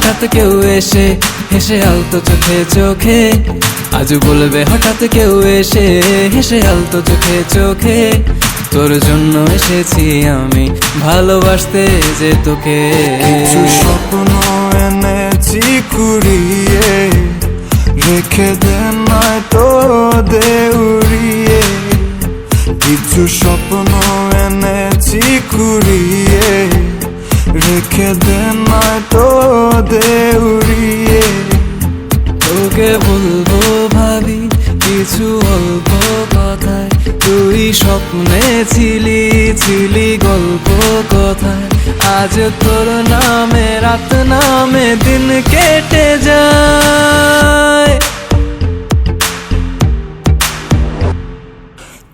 হঠাৎ কেউ এসে হেসে আলতো চোখে চোখে, আজ বলবে হঠাৎ কেউ এসে হেসে আলতো চোখে চোখে, তোর জন্য এসেছি আমি ভালোবাসতে যে তোকে। কিছু স্বপ্ন এনেছি কুড়িয়ে, রেখে দে নয়তো দে উড়িয়ে। কিছু স্বপ্ন এনেছি কুড়িয়ে, রেখে দে নয়তো দে উড়িয়ে। তোকে বলবো ভাবি কিছু অল্প কথায়, তুই স্বপ্নে ছিলি ছিলি গল্প কথায়, আজ তোর নামে রাত নামে দিন কেটে যায়।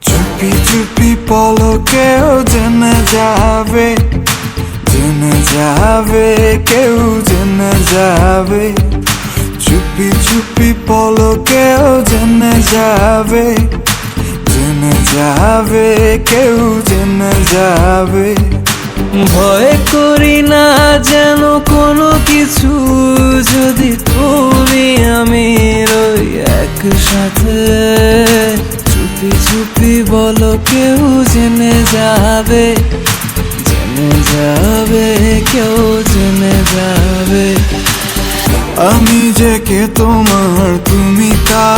চুপি চুপি পলকেও জেনে যাবে, জেনে যাবে, কেউ জেনে যাবে। চুপি চুপি পলকেও জেনে যাবে, জেনে যাবে, কেউ জেনে যাবে। ভয় করি না যেন কোনো কিছু, যদি তুমি আমি রই একসাথে। চুপি চুপি বলো কেউ জেনে যাবে, জেনে যাবে, কেউ জেনে যাবে। আমি যে কে তোমার তুমি তা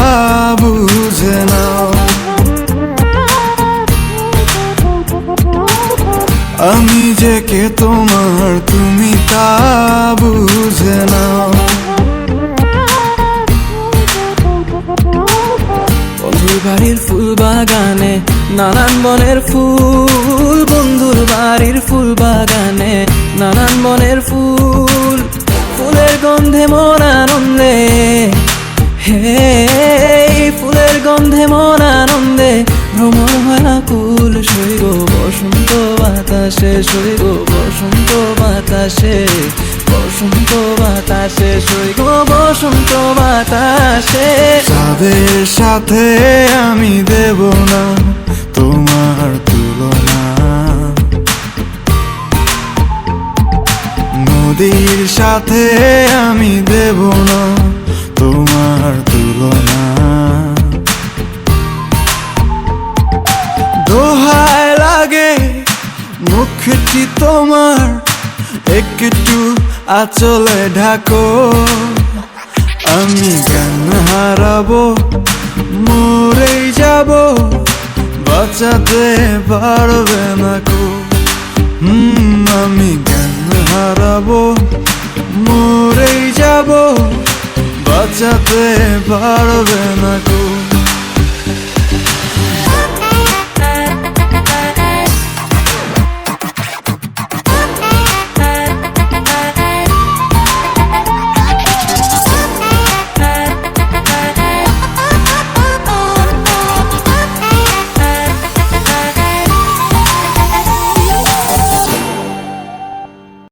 বুঝে নাও, আমি যে কে তোমার তুমি তা বুঝে নাও। বন্ধুর বাড়ির ফুল বাগানে নানান বনের ফুল, বন্ধুর বাড়ির ফুল বাগানে নানান বনের ফুল, ফুলের গন্ধে মন আনন্দে, হে ফুলের গন্ধে মন আনন্দে ভ্রমণ হয় আকুল। সইগ বসন্ত বাতাসে, সইগ বসন্ত বাতাসে, বসন্ত বাতাসে, সইগ বসন্ত বাতাসে। তাদের সাথে আমি দেব না তোমার তুলনা, নদীর সাথে আমি দেব না তোমার তুলনা। দোহায় লাগে মুখটি তোমার, একটু আঁচলে ঢাকো। আমি জ্ঞান হারাবো, মরেই যাব, বাঁচাতে পারবে না কো। আমি জ্ঞান হারাবো, মরেই যাব, বাঁচাতে পারবে না কো।